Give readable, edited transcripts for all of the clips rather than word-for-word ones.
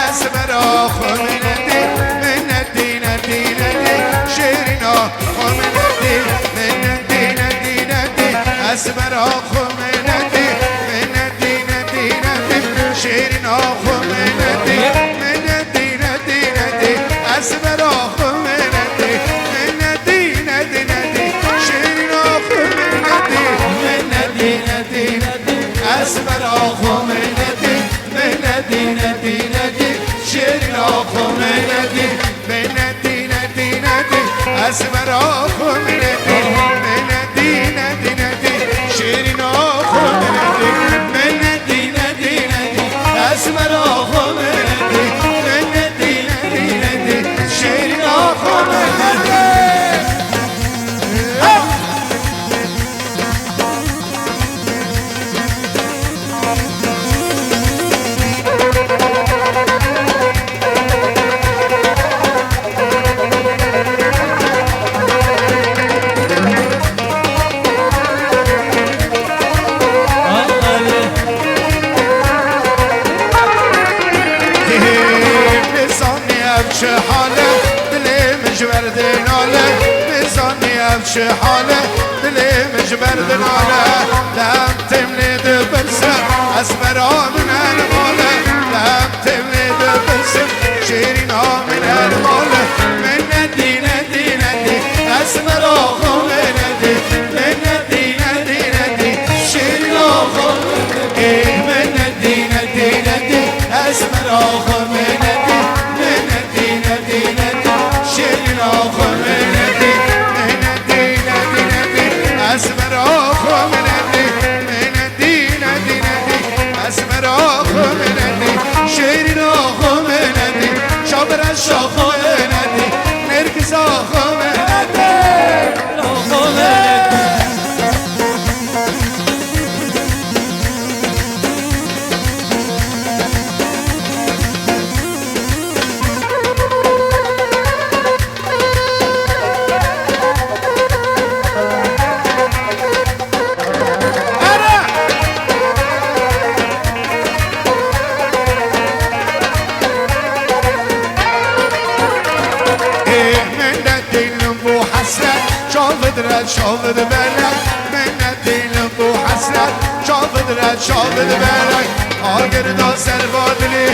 اسمر آخو مندی مندی ندی ندی شیرین آخو مندی مندی ندی ندی اسمر آخو مندی مندی ندی ندی شیرین آخو مندی مندی ندی ندی اسمر آخو مندی مندی ندی ندی شیرین آخو مندی مندی ندی ندی اسمر آخو مندی مندی ندی ندی شیرین آخو مندی مندی ندی ندی اسمر آخو مندی مندی ندی ندی شیرین آخو مندی مندی ندی ندی اسمر آخو مندی مندی ندی ندی شیرین آخو مندی چه حاله دلی مجبر دیناله میزانی چه حاله دلی مجبر دیناله لم تملی دو برسم از برامن الماله لم تملی دو برسم شیرین آمن الماله من ندی ندی ندی از براخو من ندی من ندی ندی ندی شیرین آخو من ندی ندی ندی از براخو من ندی اسمر آخو مندی مندی ندی ندی اسمر آخو مندی شیرین آخو مندی شابرش آخو مندی نرگس آخو مندی آخو مندی شافد بلد من ندیلم بو حسرت شافد رد شافد بلد آگر دا سربادلی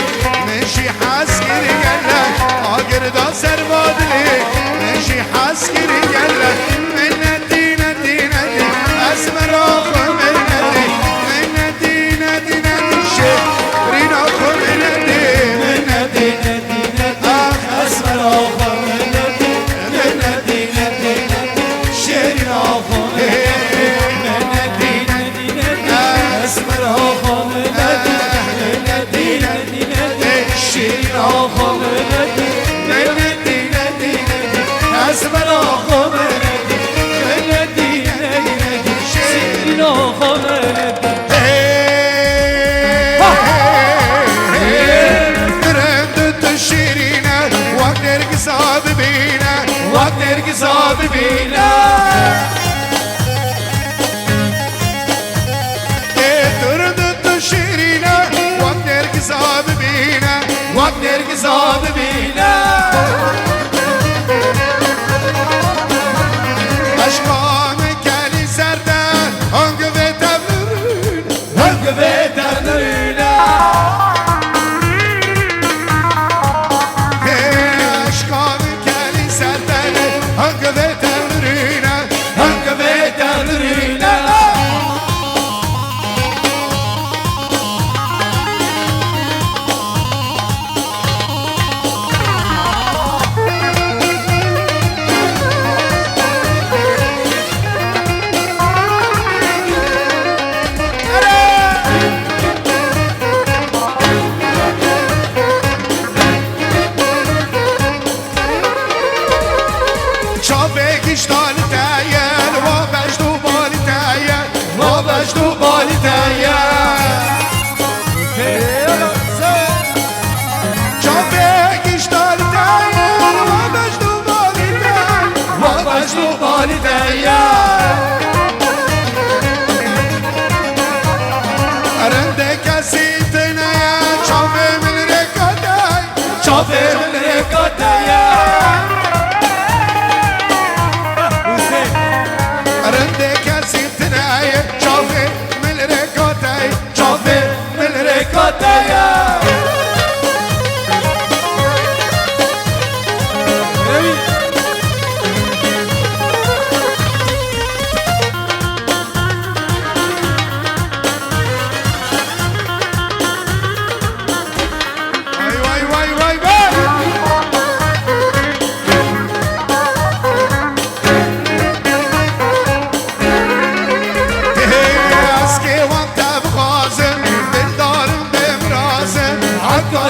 منشی حس گیری گلد آگر دا سربادلی منشی حس گیری گلد من ندی ندی ندی اسمر آخو من ندی من ندی ندی ندی شیرین آخو من ندی من ندی ندی ندی اسمر آخو من ندی من ندی ندی ندی شیرین آخو من ندی ندی ندی اسمر آخو من ندی من ندی ندی ندی شیرین آخو من ندی من ندی ندی ندی اسمر آخو من ندی من ندی ندی ندی شیرین آخو من ندی شیرینه وقت نرگس آب بینه وقت نرگس آب بینه درد تو شیرینه وقت نرگس آب بینه وقت نرگس آب بینه اشکام کلی سرده هنگ به تبرونه هنگ به تبرونه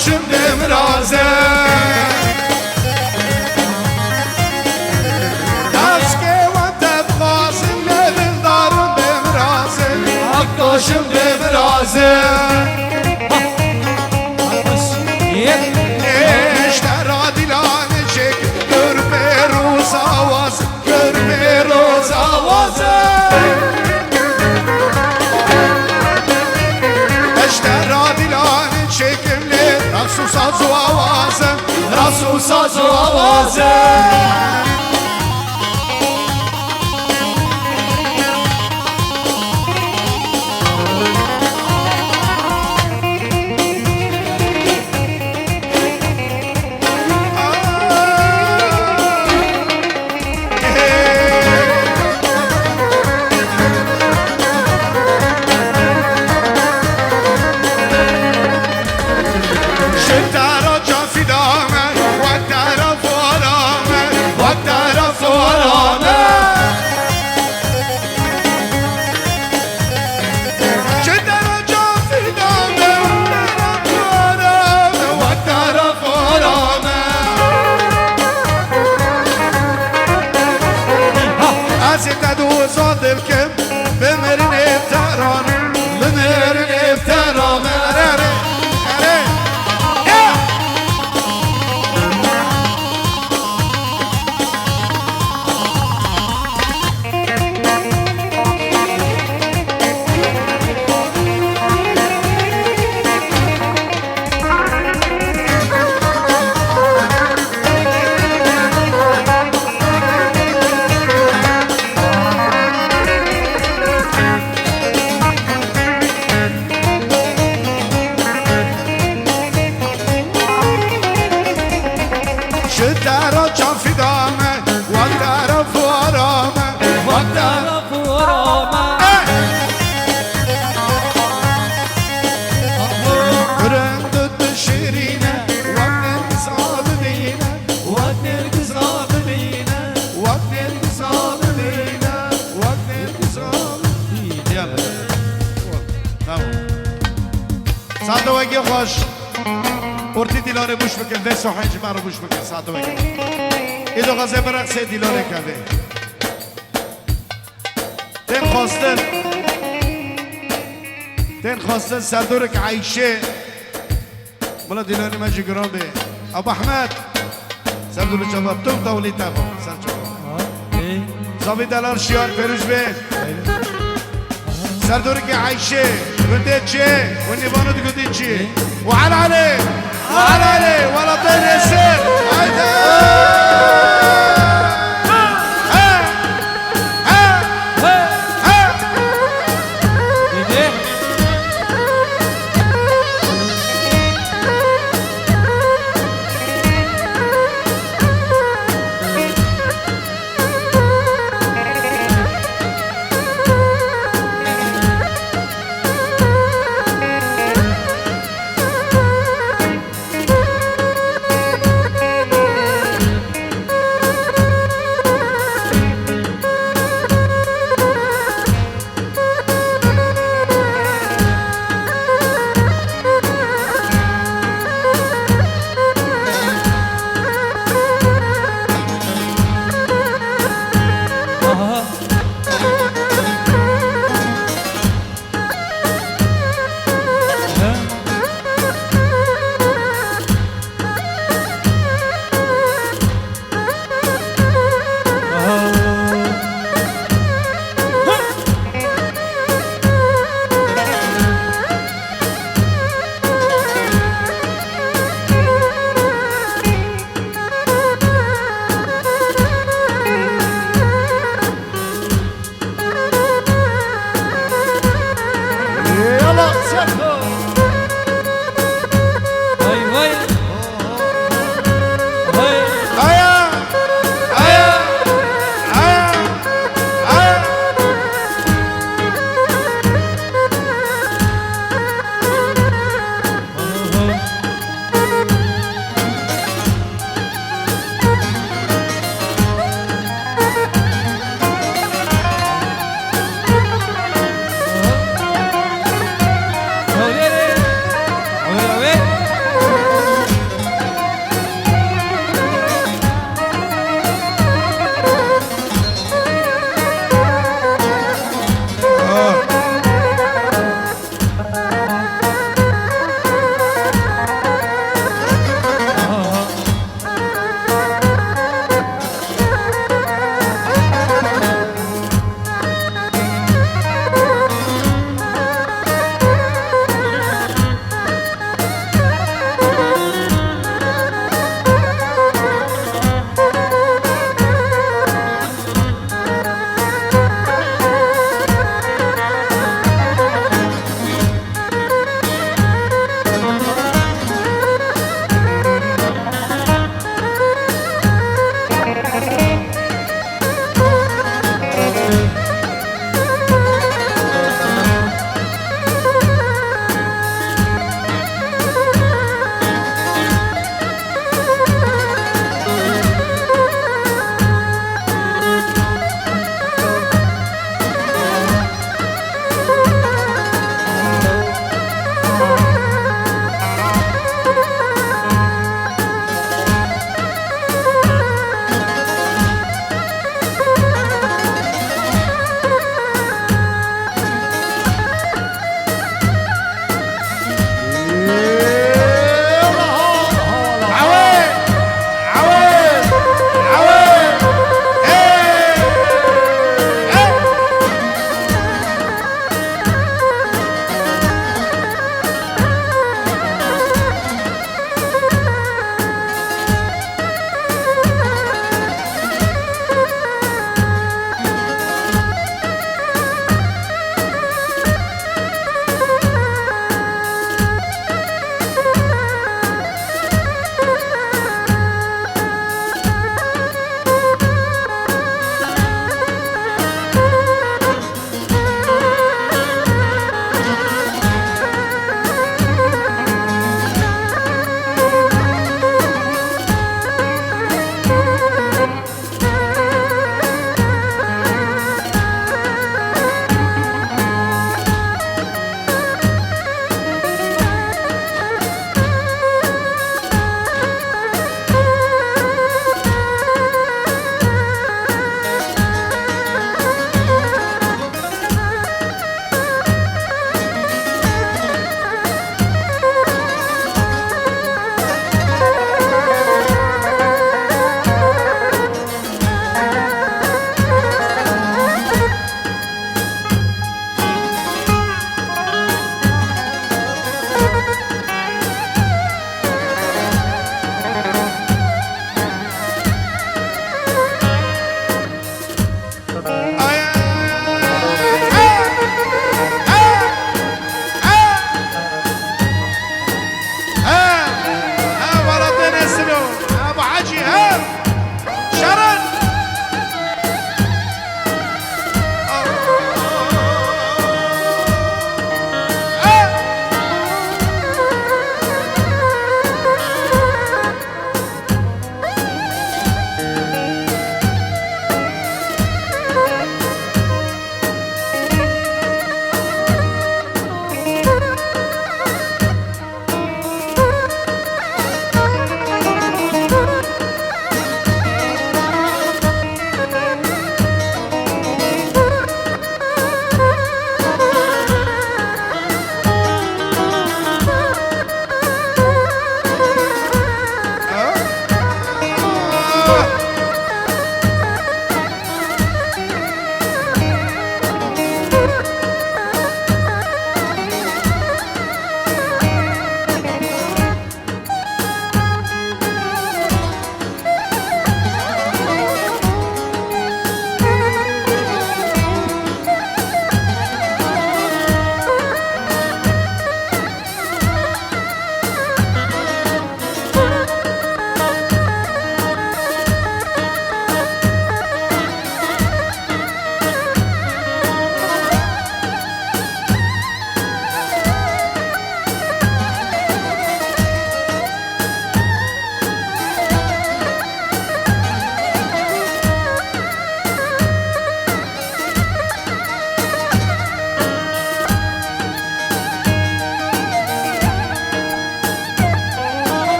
حکاشم دمرازه دست که وقت بخواسم لبن دارم دمرازه حکاشم دمرازه اشترا دیلان چک گر به روز آواز گر به روز آوازه اشترا دیلان چکم لی رسو ساز و آوازه رسو ساز و آوازه ساعته وگی خوش ارتی دیلاره بوش بکن ده سوحنج مرا بوش بکن ساعته وگی ایدو غزه برقصه دیلاره کرده تن خواستن سردورک عیشه بلا دیلاره مجی گرامه ابو احمد سردور جواب تو تولی تابا سر جواب زابی دلار شیار پیروش به سردورك عايشه قلت شيء والنيفانو تقول شيء وعلى عليه وعلى عليه ولا طير يسير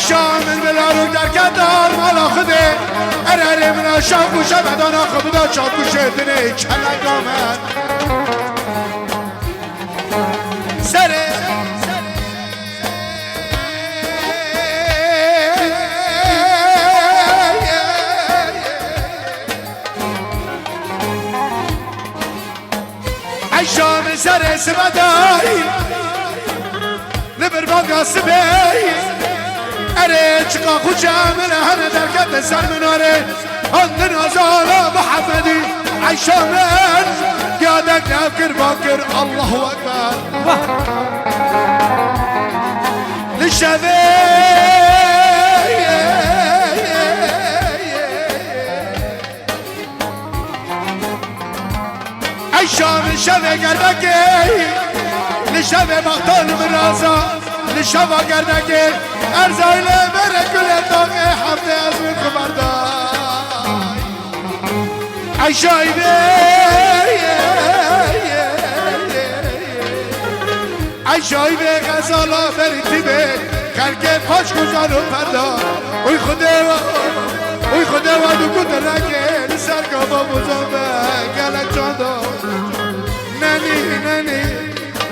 شامل بلارو در کدار مالا خده اراره منا شام گوشه بدانا خبدا چاپ گوشه دنه کلنگ آمد سره ای شام سره سبدایی لبر باقا سبی اره چقا خوچه من هنه درکت سر مناره هندن ازالا محمدی ای شامل یادک نفکر باکر الله اکبر لشبه ای شام شبه گردکی لشبه مختال من رازا لشبه گردکی ارزایله بره گل داغه حفظه از من خبردار ای شایبه ای شایبه غزالا بری تیبه خلقه پاش گذار و پردار اوی خوده و دو کتر نگه لسر کابا بزامه گلک چاندا ننی ننی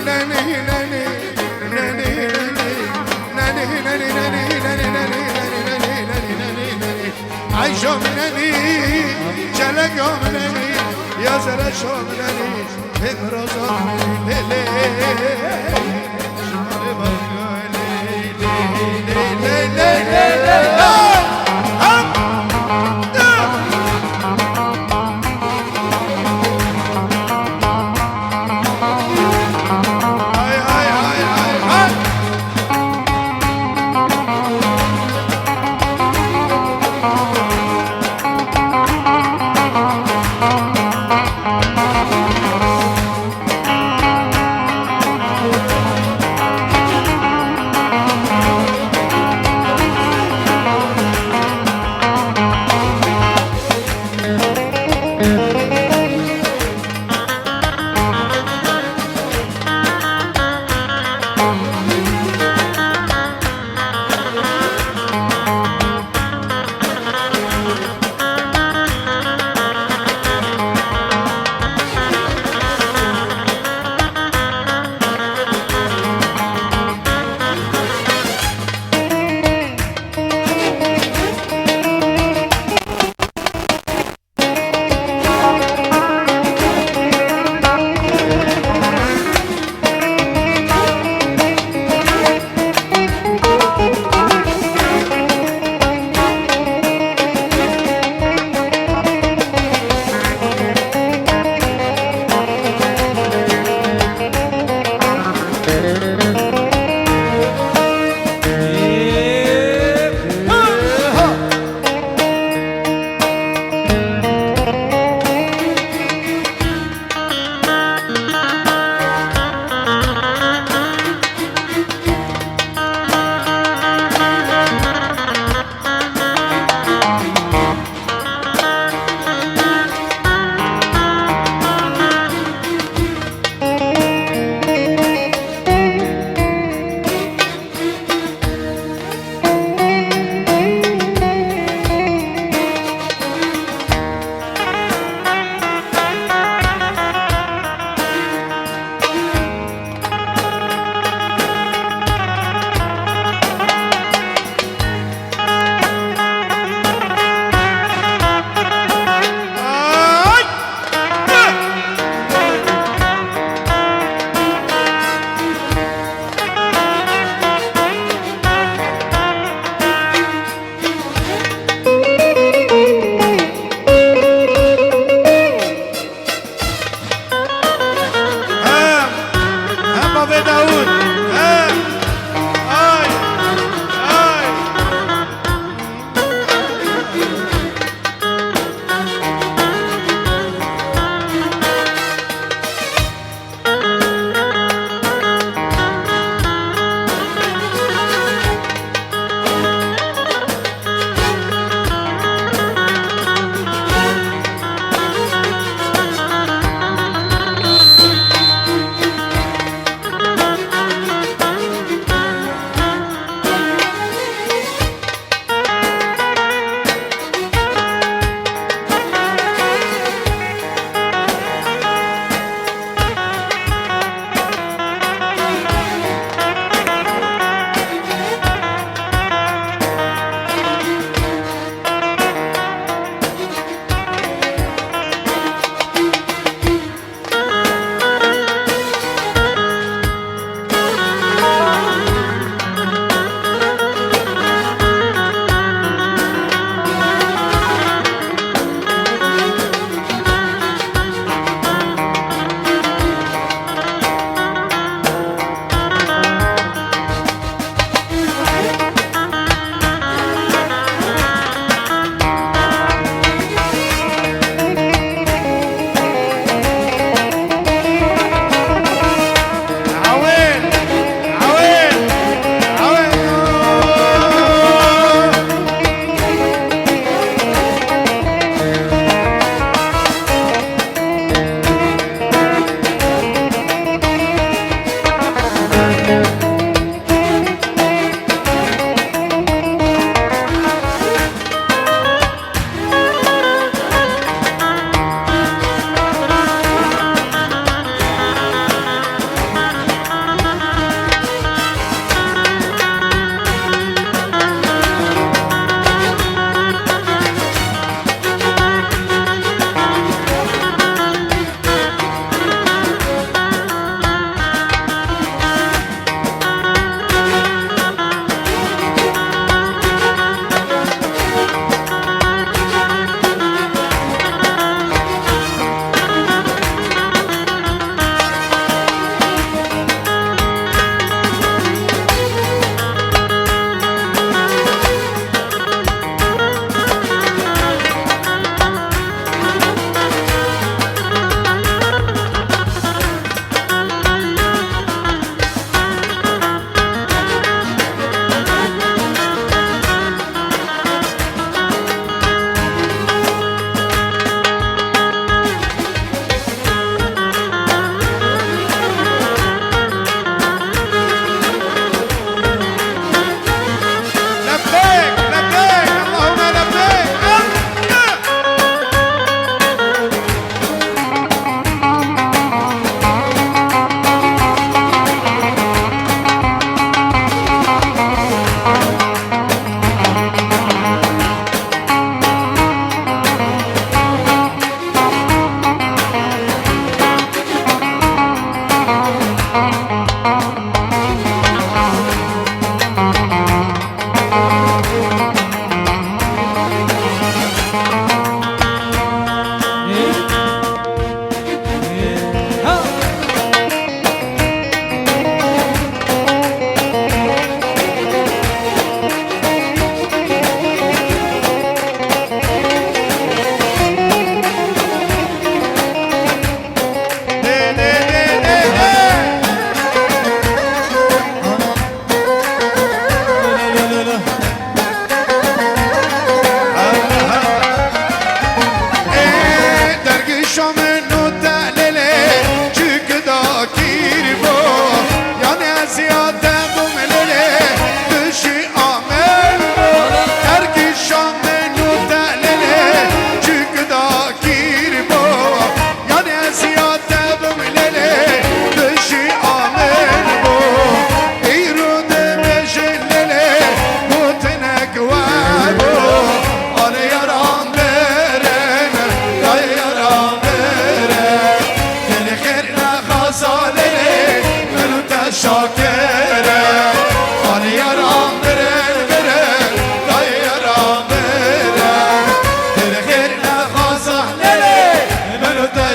ننی ننی ننی ای شاملنی چلگاملنی یا زره شاملنی امروزاملنی لیلی شماره باقا لیلی لیلی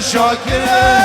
شاكر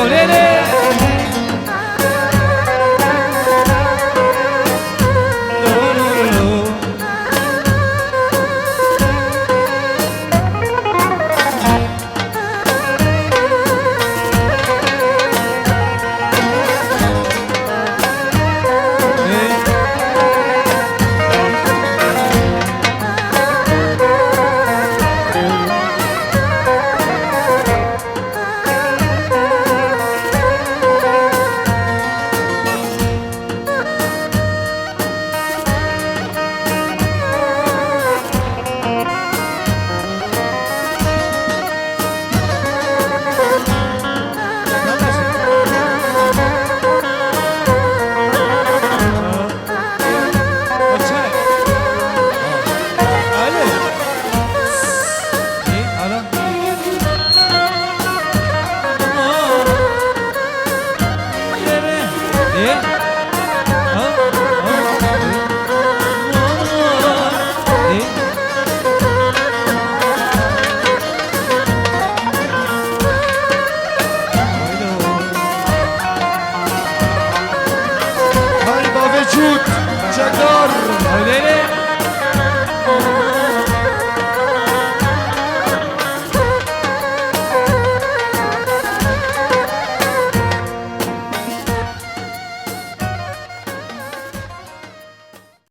عليه ليلي